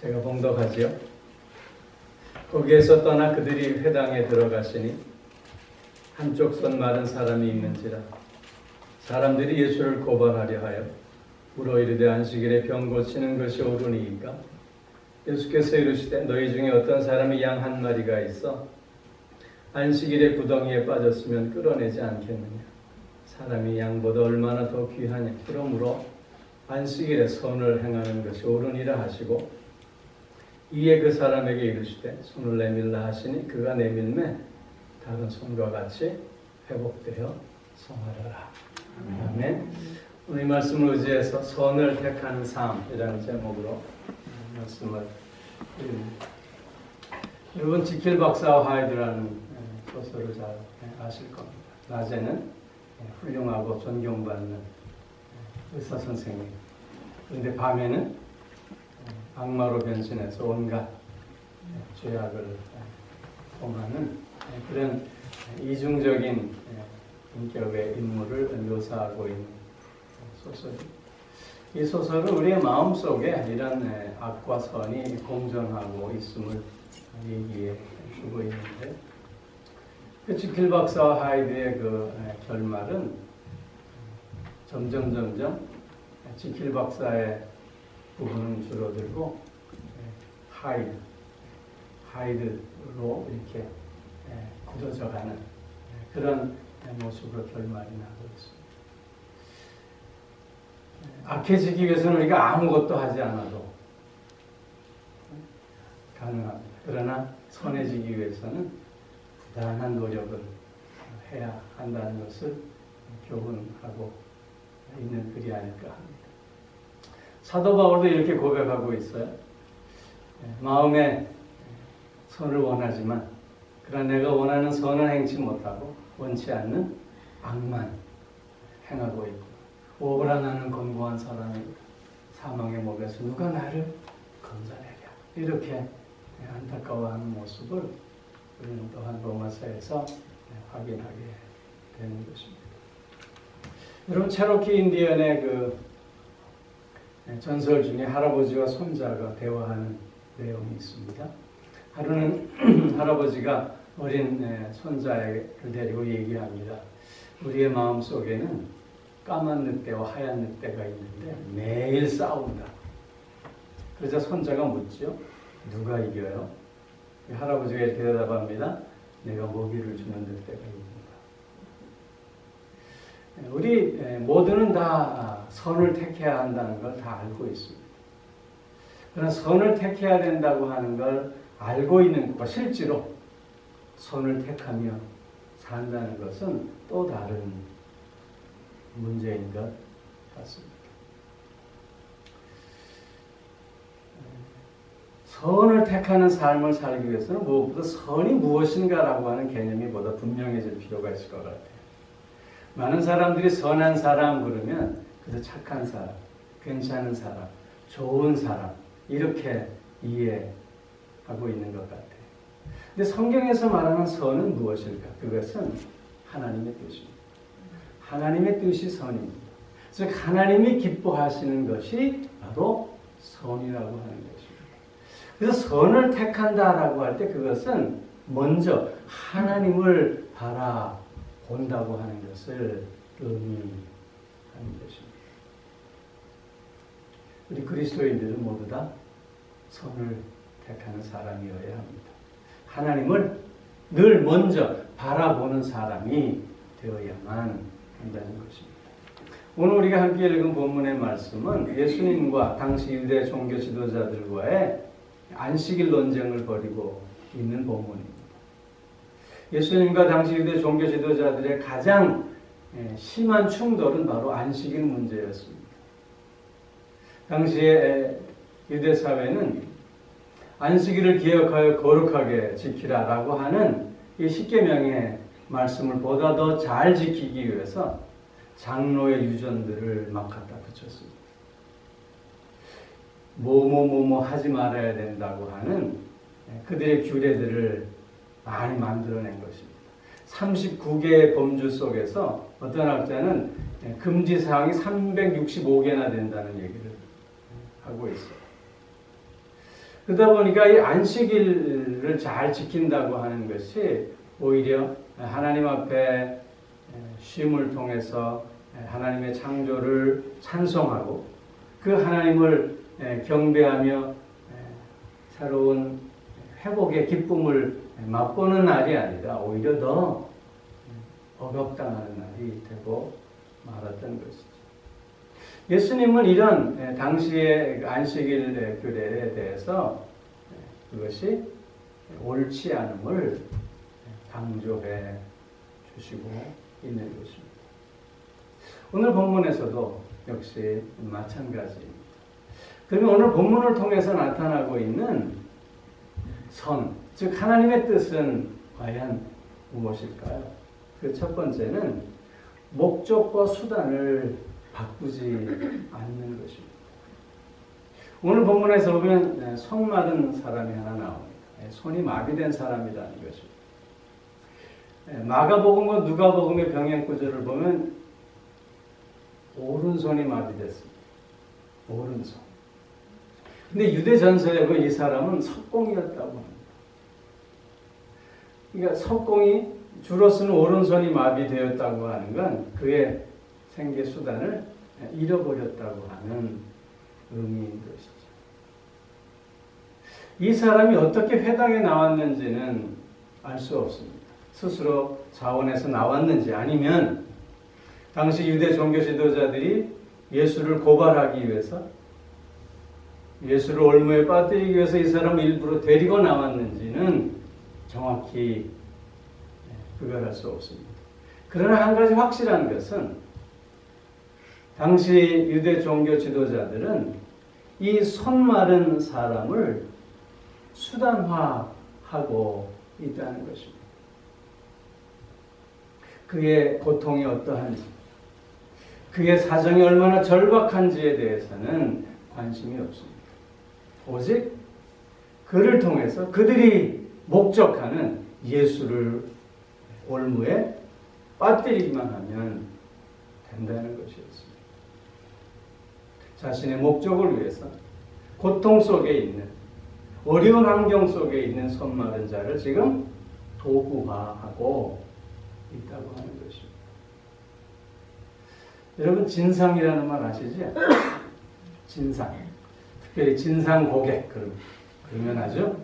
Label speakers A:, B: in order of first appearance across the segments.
A: 제가 봉독하지요. 거기에서 떠나 그들이 회당에 들어가시니 한쪽 손 마른 사람이 있는지라 사람들이 예수를 고발하려 하여 물어 이르되 안식일에 병 고치는 것이 옳으니이까? 예수께서 이르시되 너희 중에 어떤 사람이 양 한 마리가 있어 안식일에 구덩이에 빠졌으면 끌어내지 않겠느냐? 사람이 양보다 얼마나 더 귀하냐? 그러므로 안식일에 선을 행하는 것이 옳으니라 하시고 이에 그 사람에게 이르시되 손을 내밀라 하시니 그가 내밀매 다른 손과 같이 회복되어 성하더라. 아멘. 오늘 이 말씀을 의지해서 선을 택하는 삶이라는 제목으로 말씀을 드립니다. 여러분 지킬 박사와 하이드라는 소설을 잘 아실 겁니다. 낮에는 훌륭하고 존경받는 의사 선생님, 그런데 밤에는 악마로 변신해서 온갖 죄악을 범하는 그런 이중적인 인격의 인물을 묘사하고 있는 소설입니다. 이 소설은 우리의 마음속에 이런 악과 선이 공존하고 있음을 얘기해 주고 있는데, 그 지킬 박사와 하이드의 그 결말은 점점 지킬 박사의 부분은 줄어들고 하이드로 이렇게 굳어져가는 그런 모습으로 결말이 나고 있습니다. 악해지기 위해서는 우리가 아무것도 하지 않아도 가능합니다. 그러나 선해지기 위해서는 부단한 노력을 해야 한다는 것을 교훈하고 있는 글이 아닐까 합니다. 사도 바울도 이렇게 고백하고 있어요. 마음에 선을 원하지만 그러나 내가 원하는 선은 행치 못하고 원치 않는 악만 행하고 있고 오그라 나는 건고한 사람이 사망의 목에서 누가 나를 건져내랴. 이렇게 안타까워하는 모습을 우리는 또한 로마서에서 확인하게 되는 것입니다. 여러분 체로키 인디언의 그 전설 중에 할아버지와 손자가 대화하는 내용이 있습니다. 하루는 할아버지가 어린 손자를 데리고 얘기합니다. 우리의 마음속에는 까만 늑대와 하얀 늑대가 있는데 매일 싸운다. 그러자 손자가 묻죠. 누가 이겨요? 할아버지가 이렇게 대답합니다. 내가 먹이를 주는 늑대가 이긴다. 우리 모두는 다 선을 택해야 한다는 걸 다 알고 있습니다. 그러나 선을 택해야 된다고 하는 걸 알고 있는 것과 실제로 선을 택하며 산다는 것은 또 다른 문제인 것 같습니다. 선을 택하는 삶을 살기 위해서는 무엇보다 선이 무엇인가라고 하는 개념이 보다 분명해질 필요가 있을 것 같아요. 많은 사람들이 선한 사람 그러면 그래서 착한 사람, 괜찮은 사람, 좋은 사람 이렇게 이해하고 있는 것 같아요. 근데 성경에서 말하는 선은 무엇일까? 그것은 하나님의 뜻입니다. 하나님의 뜻이 선입니다. 즉 하나님이 기뻐하시는 것이 바로 선이라고 하는 것입니다. 그래서 선을 택한다라고 할 때 그것은 먼저 하나님을 바라본다고 하는 것을 의미하는 것입니다. 우리 그리스도인들은 모두 다 선을 택하는 사람이어야 합니다. 하나님을 늘 먼저 바라보는 사람이 되어야만 한다는 것입니다. 오늘 우리가 함께 읽은 본문의 말씀은 예수님과 당시 유대 종교 지도자들과의 안식일 논쟁을 벌이고 있는 본문입니다. 예수님과 당시 유대 종교 지도자들의 가장 심한 충돌은 바로 안식일 문제였습니다. 당시의 유대 사회는 안식일을 기억하여 거룩하게 지키라라고 하는 이 십계명의 말씀을 보다 더 잘 지키기 위해서 장로의 유전들을 막 갖다 붙였습니다. 뭐뭐 하지 말아야 된다고 하는 그들의 규례들을 많이 만들어낸 것입니다. 39개의 범주 속에서 어떤 학자는 금지사항이 365개나 된다는 얘기를 하고 있어요. 그러다 보니까 이 안식일을 잘 지킨다고 하는 것이 오히려 하나님 앞에 쉼을 통해서 하나님의 창조를 찬송하고 그 하나님을 경배하며 새로운 회복의 기쁨을 맛보는 날이 아니라 오히려 더 억압당하는 날이 되고 말았던 것이죠. 예수님은 이런 당시의 안식일 규례에 대해서 그것이 옳지 않음을 강조해 주시고 있는 것입니다. 오늘 본문에서도 역시 마찬가지입니다. 그러면 오늘 본문을 통해서 나타나고 있는 선, 즉 하나님의 뜻은 과연 무엇일까요? 그 첫 번째는 목적과 수단을 바꾸지 않는 것입니다. 오늘 본문에서 보면 손 마른 사람이 하나 나옵니다. 손이 마비된 사람이라는 것입니다. 마가복음과 누가복음의 병행 구절을 보면 오른손이 마비됐습니다. 오른손. 근데 유대 전서에 이 사람은 석공이었다고 합니다. 그러니까 석공이 주로 쓰는 오른손이 마비되었다고 하는 건 그의 생계 수단을 잃어버렸다고 하는 의미인 것이죠. 이 사람이 어떻게 회당에 나왔는지는 알 수 없습니다. 스스로 자원해서 나왔는지 아니면 당시 유대 종교 지도자들이 예수를 고발하기 위해서 예수를 올무에 빠뜨리기 위해서 이 사람을 일부러 데리고 나왔는지는 정확히 그걸 알 수 없습니다. 그러나 한 가지 확실한 것은 당시 유대 종교 지도자들은 이 손 마른 사람을 수단화하고 있다는 것입니다. 그의 고통이 어떠한지, 그의 사정이 얼마나 절박한지에 대해서는 관심이 없습니다. 오직 그를 통해서 그들이 목적하는 예수를 올무에 빠뜨리기만 하면 된다는 것이었습니다. 자신의 목적을 위해서 고통 속에 있는 어려운 환경 속에 있는 손 마른 자를 지금 도구화하고 있다고 하는 것입니다. 여러분 진상이라는 말 아시죠? 진상. 특별히 진상 고객 그러면 아주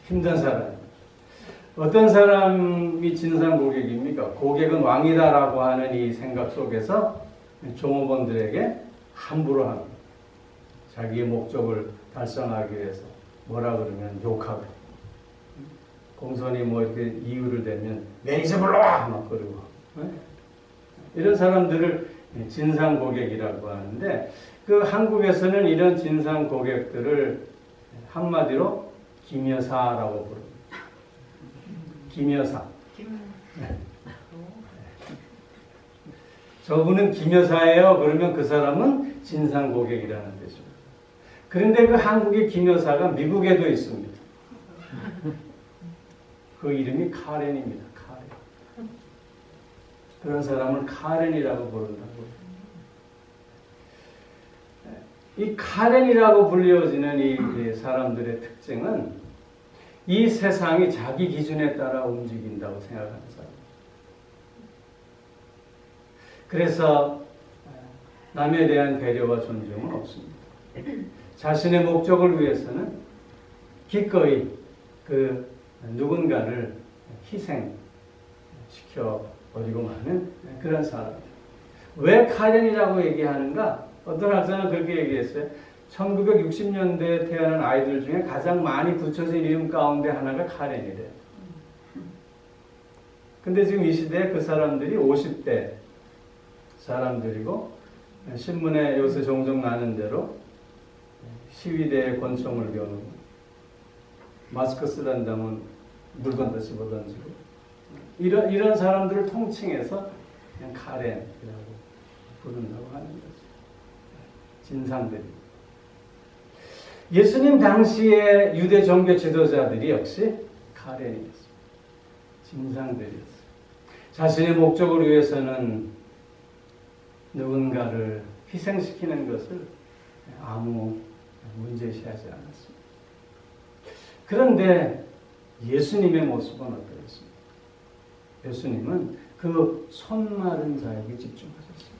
A: 힘든 사람. 어떤 사람이 진상 고객입니까? 고객은 왕이다라고 하는 이 생각 속에서 종업원들에게 함부로 합니다. 자기의 목적을 달성하기 위해서 뭐라 그러면 욕하고 공손히 뭐 이렇게 이유를 대면 매니저 불러와 막 그러고 이런 사람들을 진상 고객이라고 하는데 그 한국에서는 이런 진상 고객들을 한마디로 김여사라고 부릅니다. 김여사. 저분은 김여사예요. 그러면 그 사람은 진상 고객이라는 뜻입니다. 그런데 그 한국의 김여사가 미국에도 있습니다. 그 이름이 카렌입니다. 카렌. 그런 사람을 카렌이라고 부른다고. 이 카렌이라고 불려지는 이 사람들의 특징은 이 세상이 자기 기준에 따라 움직인다고 생각하는 사람. 그래서 남에 대한 배려와 존중은 없습니다. 자신의 목적을 위해서는 기꺼이 그 누군가를 희생시켜 버리고 마는 그런 사람입니다. 왜 카렌이라고 얘기하는가? 어떤 학자는 그렇게 얘기했어요. 1960년대에 태어난 아이들 중에 가장 많이 붙여진 이름 가운데 하나가 카렌이래요. 근데 지금 이 시대에 그 사람들이 50대 사람들이고 신문에 요새 종종 나는 대로 시위대에 권총을 겨누고 마스크 쓰란다면 물건 다 집어던지고 이런 사람들을 통칭해서 그냥 카렌이라고 부른다고 하는 거죠. 진상들이. 예수님 당시의 유대 종교 지도자들이 역시 카렌이었습니다. 진상들이었어요. 자신의 목적을 위해서는 누군가를 희생시키는 것을 아무 문제시하지 않았습니다. 그런데 예수님의 모습은 어떠했습니까? 예수님은 그 손마른 자에게 집중하셨습니다.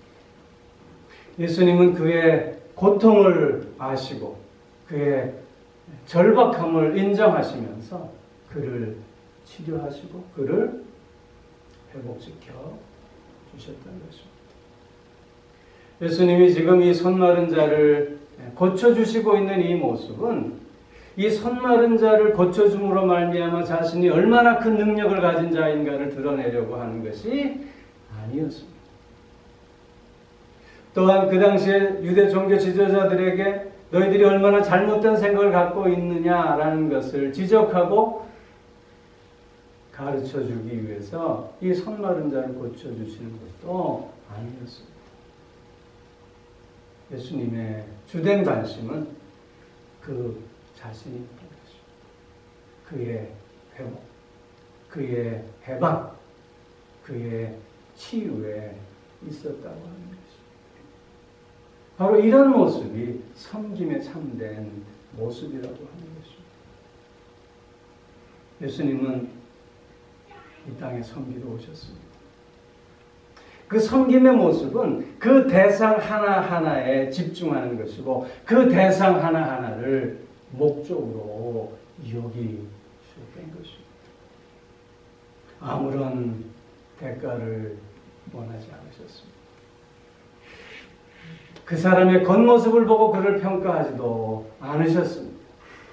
A: 예수님은 그의 고통을 아시고 그의 절박함을 인정하시면서 그를 치료하시고 그를 회복시켜 주셨다는 것입니다. 예수님이 지금 이 손마른 자를 고쳐주시고 있는 이 모습은 이 손마른 자를 고쳐줌으로 말미암아 자신이 얼마나 큰 능력을 가진 자인가를 드러내려고 하는 것이 아니었습니다. 또한 그 당시에 유대 종교 지도자들에게 너희들이 얼마나 잘못된 생각을 갖고 있느냐라는 것을 지적하고 가르쳐주기 위해서 이 손마른 자를 고쳐주시는 것도 아니었습니다. 예수님의 주된 관심은 그 자신이 그의 회복, 그의 해방, 그의 치유에 있었다고 하는 것입니다. 바로 이런 모습이 섬김에 참된 모습이라고 하는 것입니다. 예수님은 이 땅에 섬기러 오셨습니다. 그 섬김의 모습은 그 대상 하나하나에 집중하는 것이고 그 대상 하나하나를 목적으로 여기셨던 것입니다. 아무런 대가를 원하지 않으셨습니다. 그 사람의 겉모습을 보고 그를 평가하지도 않으셨습니다.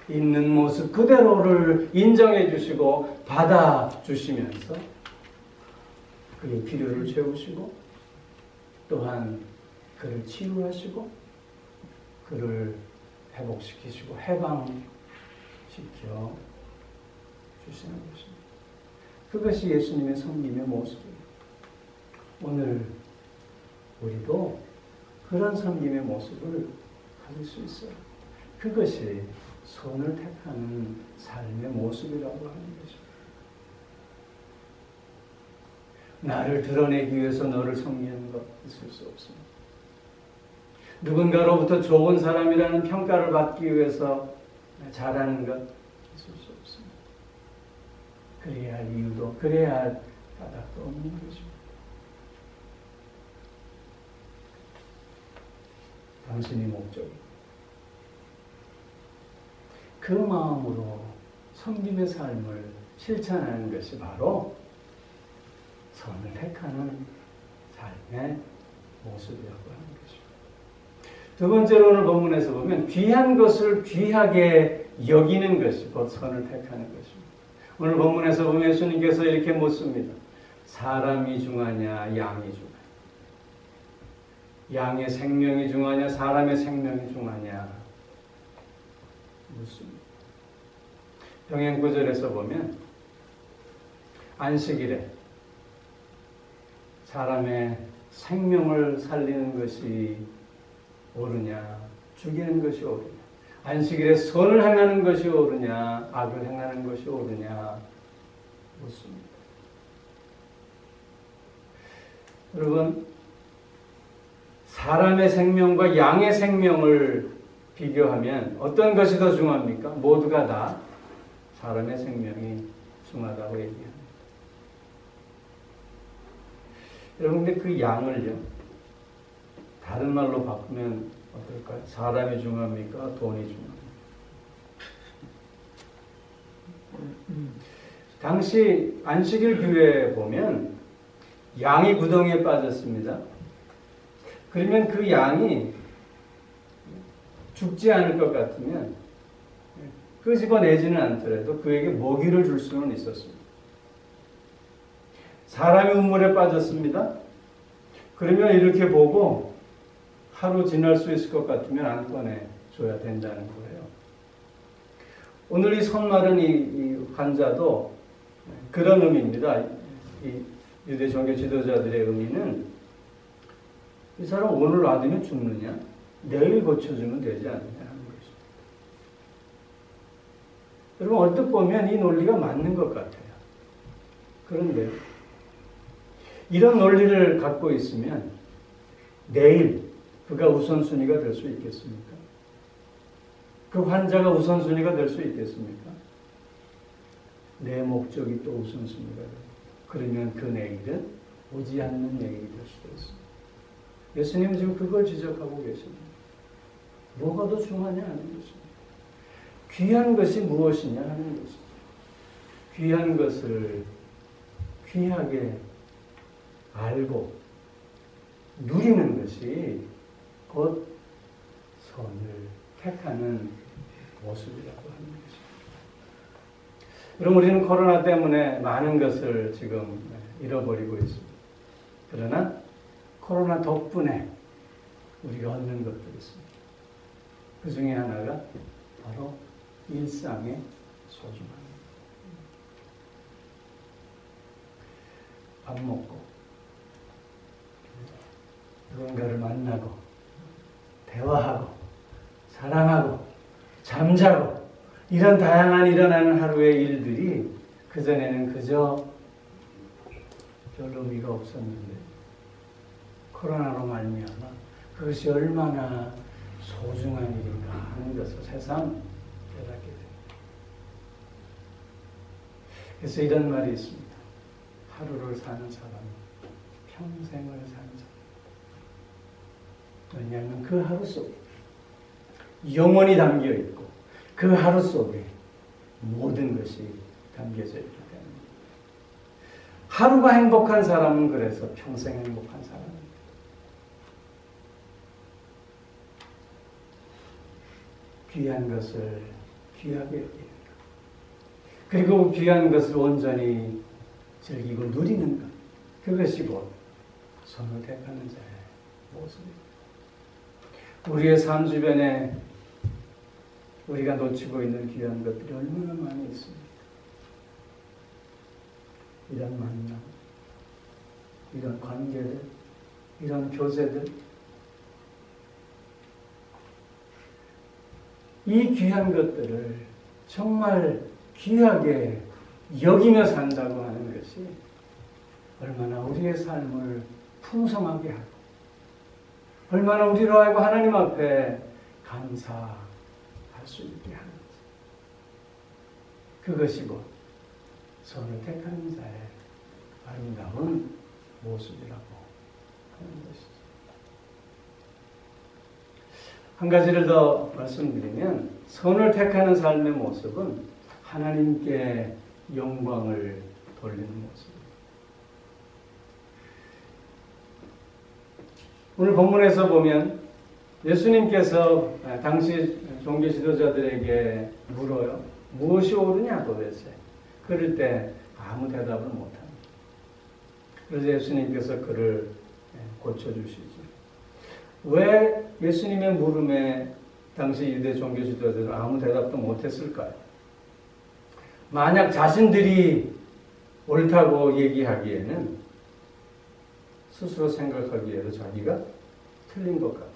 A: 있는 모습 그대로를 인정해 주시고 받아주시면서 그의 필요를 채우시고 또한 그를 치유하시고 그를 회복시키시고 해방시켜 주시는 것입니다. 그것이 예수님의 섬김의 모습입니다. 오늘 우리도 그런 섬김의 모습을 가질 수 있어요. 그것이 선을 택하는 삶의 모습이라고 하는 것입니다. 나를 드러내기 위해서 너를 섬기는 것 있을 수 없습니다. 누군가로부터 좋은 사람이라는 평가를 받기 위해서 잘하는 것 있을 수 없습니다. 그래야 할 이유도 그래야 할 까닭도 없는 것입니다. 당신이 목적이고 그 마음으로 섬김의 삶을 실천하는 것이 바로 선을 택하는 삶의 모습이라고 하는 것입니다. 두 번째로 오늘 본문에서 보면 귀한 것을 귀하게 여기는 것이 곧 선을 택하는 것입니다. 오늘 본문에서 보면 예수님께서 이렇게 묻습니다. 사람이 중하냐 양이 중하냐? 양의 생명이 중하냐 사람의 생명이 중하냐 묻습니다. 병행 구절에서 보면 안식일에 사람의 생명을 살리는 것이 옳으냐 죽이는 것이 옳으냐 안식일에 선을 행하는 것이 옳으냐 악을 행하는 것이 옳으냐 묻습니다. 여러분 사람의 생명과 양의 생명을 비교하면 어떤 것이 더 중요합니까? 모두가 다 사람의 생명이 중요하다고 얘기합니다. 여러분 근데 그 양을요 다른 말로 바꾸면 어떨까요? 사람이 중요합니까? 돈이 중요합니까? 당시 안식일 규례에 보면 양이 구덩이에 빠졌습니다. 그러면 그 양이 죽지 않을 것 같으면 끄집어내지는 않더라도 그에게 먹이를 줄 수는 있었습니다. 사람이 우물에 빠졌습니다. 그러면 이렇게 보고 하루 지날 수 있을 것 같으면 안 꺼내줘야 된다는 거예요. 오늘 이 손마른 이 환자도 그런 의미입니다. 이 유대 종교 지도자들의 의미는 이 사람 오늘 놔두면 죽느냐? 내일 고쳐주면 되지 않느냐 하는 것입니다. 여러분 얼뜻 보면 이 논리가 맞는 것 같아요. 그런데 이런 논리를 갖고 있으면 내일 그가 우선순위가 될 수 있겠습니까? 그 환자가 우선순위가 될 수 있겠습니까? 내 목적이 또 우선순위가 돼요. 그러면 그 내일은 오지 않는 내일이 될 수도 있습니다. 예수님은 지금 그걸 지적하고 계십니다. 뭐가 더 중요하냐 하는 것입니다. 귀한 것이 무엇이냐 하는 것입니다. 귀한 것을 귀하게 알고 누리는 것이 곧 선을 택하는 모습이라고 하는 것입니다. 여러분, 우리는 코로나 때문에 많은 것을 지금 잃어버리고 있습니다. 그러나 코로나 덕분에 우리가 얻는 것들이 있습니다. 그 중에 하나가 바로 일상의 소중함입니다. 밥 먹고 누군가를 만나고 대화하고 사랑하고 잠자고 이런 다양한 일어나는 하루의 일들이 그전에는 그저 별로 의미가 없었는데 코로나로 말미암아 그것이 얼마나 소중한 일인가 하는 것을 새삼 깨닫게 됩니다. 그래서 이런 말이 있습니다. 하루를 사는 사람은 평생을 사는 사람. 왜냐하면 그 하루 속에 영원히 담겨 있고 그 하루 속에 모든 것이 담겨져 있기 때문에 하루가 행복한 사람은 그래서 평생 행복한 사람입니다. 귀한 것을 귀하게 여기는 것, 그리고 귀한 것을 온전히 즐기고 누리는 것, 그것이 곧 선을 택하는 자의 모습입니다. 우리의 삶 주변에 우리가 놓치고 있는 귀한 것들이 얼마나 많이 있습니다. 이런 만남, 이런 관계들, 이런 교제들, 이 귀한 것들을 정말 귀하게 여기며 산다고 하는 것이 얼마나 우리의 삶을 풍성하게 하고 얼마나 우리로 하여금 하나님 앞에 감사할 수 있게 하는 것. 그것이 곧 선을 택하는 자의 아름다운 모습이라고 하는 것이죠. 한 가지를 더 말씀드리면 선을 택하는 삶의 모습은 하나님께 영광을 돌리는 모습입니다. 오늘 본문에서 보면 예수님께서 당시 종교 지도자들에게 물어요. 무엇이 옳으냐 도대체? 그럴 때 아무 대답을 못합니다. 그래서 예수님께서 그를 고쳐주시죠. 왜 예수님의 물음에 당시 유대 종교 지도자들은 아무 대답도 못했을까요? 만약 자신들이 옳다고 얘기하기에는 스스로 생각하기에도 자기가 틀린 것 같아요.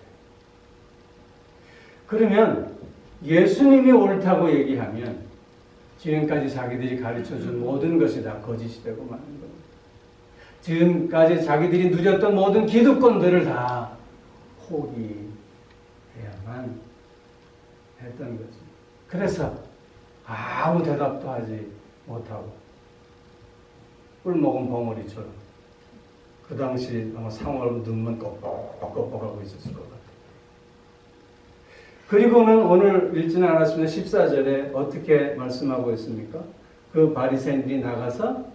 A: 그러면 예수님이 옳다고 얘기하면 지금까지 자기들이 가르쳐준 모든 것이 다 거짓이 되고 마는 겁니다. 지금까지 자기들이 누렸던 모든 기득권들을 다 포기해야만 했던 거죠. 그래서 아무 대답도 하지 못하고 꿀 먹은 벙어리처럼 그 당시 아마 상어로 눈만 꺽꺽하고 있었을 것 같아요. 그리고는 오늘 읽지는 않았습니다. 14절에 어떻게 말씀하고 있습니까? 그 바리새인들이 나가서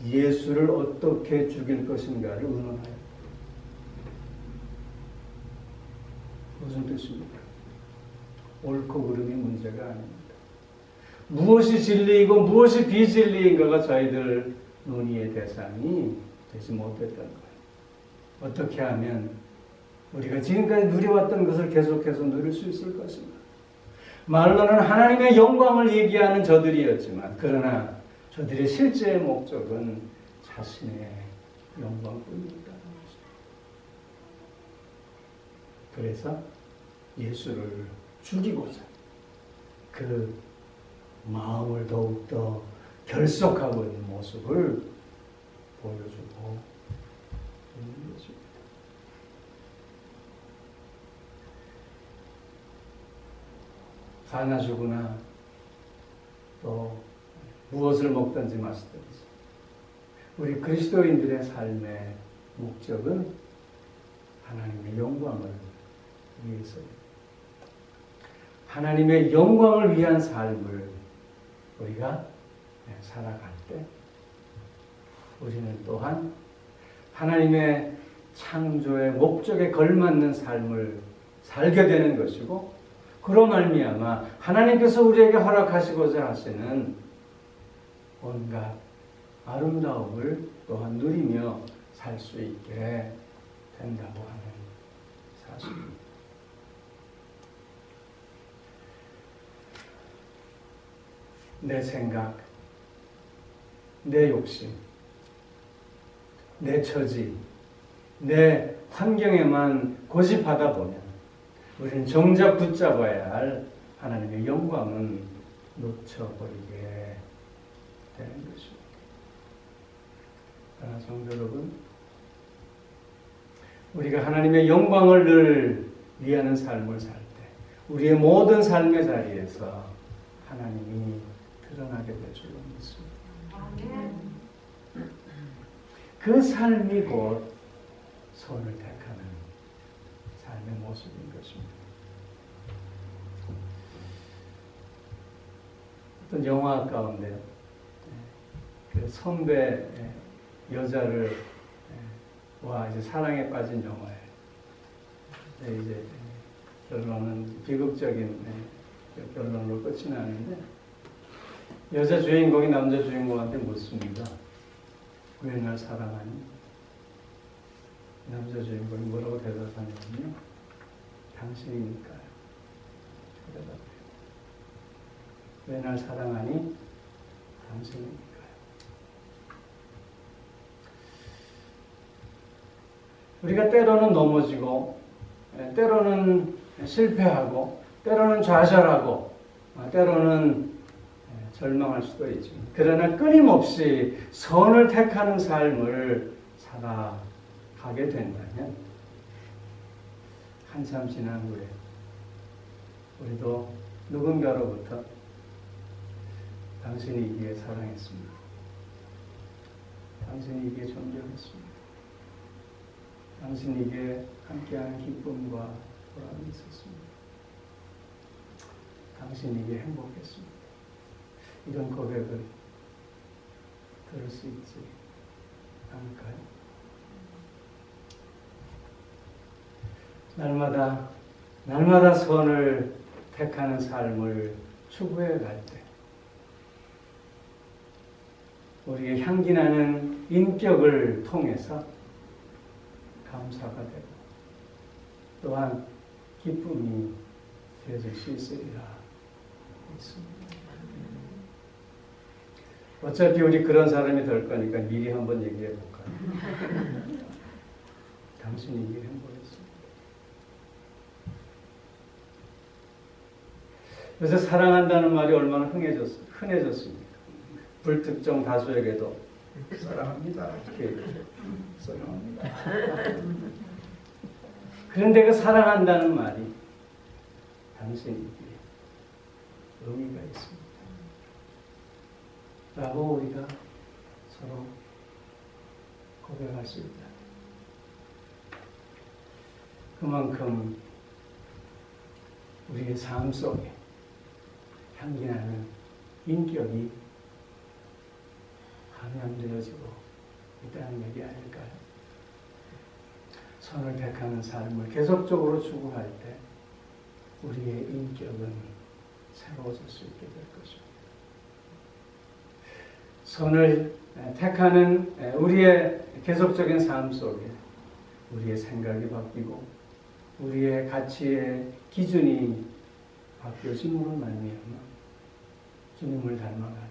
A: 예수를 어떻게 죽일 것인가를 의논하여. 무슨 뜻입니까? 옳고 그름이 문제가 아닙니다. 무엇이 진리이고 무엇이 비진리인가가 저희들 논의의 대상이 되지 못했던 거예요. 어떻게 하면 우리가 지금까지 누려왔던 것을 계속해서 누릴 수 있을 것인가? 말로는 하나님의 영광을 얘기하는 저들이었지만 그러나 저들의 실제의 목적은 자신의 영광뿐이었다는 것입니다. 그래서 예수를 죽이고자 그 마음을 더욱더 결속하고 있는 모습을 보여주고 있는 것입니다. 사나 죽으나 또 무엇을 먹든지 마시든지. 우리 그리스도인들의 삶의 목적은 하나님의 영광을 위해서입니다. 하나님의 영광을 위한 삶을 우리가 살아갈 때 우리는 또한 하나님의 창조의 목적에 걸맞는 삶을 살게 되는 것이고, 그로 말미암아 하나님께서 우리에게 허락하시고자 하시는 온갖 아름다움을 또한 누리며 살 수 있게 된다고 하는 사실입니다. 내 생각, 내 욕심, 내 처지, 내 환경에만 고집하다 보면 우리는 정작 붙잡아야 할 하나님의 영광은 놓쳐버리게 되는 것입니다. 그러나 성도 여러분, 우리가 하나님의 영광을 늘 위하는 삶을 살 때 우리의 모든 삶의 자리에서 하나님이 드러나게 될 줄로 믿습니다. 그 삶이 곧 선을 택하는 삶의 모습인 것입니다. 어떤 영화 가운데 그 선배 여자를 와 이제 사랑에 빠진 영화예요. 이제 결론은 비극적인 결론으로 끝이 나는데, 여자 주인공이 남자 주인공한테 묻습니다. 왜 날 사랑하니? 남자 주인공이 뭐라고 대답하냐면요, 당신이니까요. 대답해요. 왜 날 사랑하니? 당신이니까요. 우리가 때로는 넘어지고, 때로는 실패하고, 때로는 좌절하고, 때로는 절망할 수도 있지만, 그러나 끊임없이 선을 택하는 삶을 살아가게 된다면 한참 지난 후에 우리도 누군가로부터 당신이 이기에 사랑했습니다. 당신이 이기에 존경했습니다. 당신이 이기에 함께하는 기쁨과 보람이 있었습니다. 당신이 이기에 행복했습니다. 이런 고백을 들을 수 있지 않을까요? 날마다 선을 택하는 삶을 추구해 갈 때 우리의 향기 나는 인격을 통해서 감사가 되고 또한 기쁨이 되어질 수 있으리라 믿습니다. 어차피 우리 그런 사람이 될 거니까 미리 한번 얘기해 볼까요? 당신이 이게 행복했습니다. 그래서 사랑한다는 말이 얼마나 흔해졌습니까? 불특정 다수에게도 사랑합니다. 이렇게 사랑합니다. 그런데 그 사랑한다는 말이 당신에게 의미가 있습니다. 라고 우리가 서로 고백할 수 있다. 그만큼 우리의 삶 속에 향기나는 인격이 감염되어지고 있다는 얘기 아닐까요? 선을 택하는 삶을 계속적으로 추구할 때 우리의 인격은 새로워질 수 있게 될 것입니다. 선을 택하는 우리의 계속적인 삶 속에 우리의 생각이 바뀌고 우리의 가치의 기준이 바뀌어짐으로 말미암아 주님을 닮아가는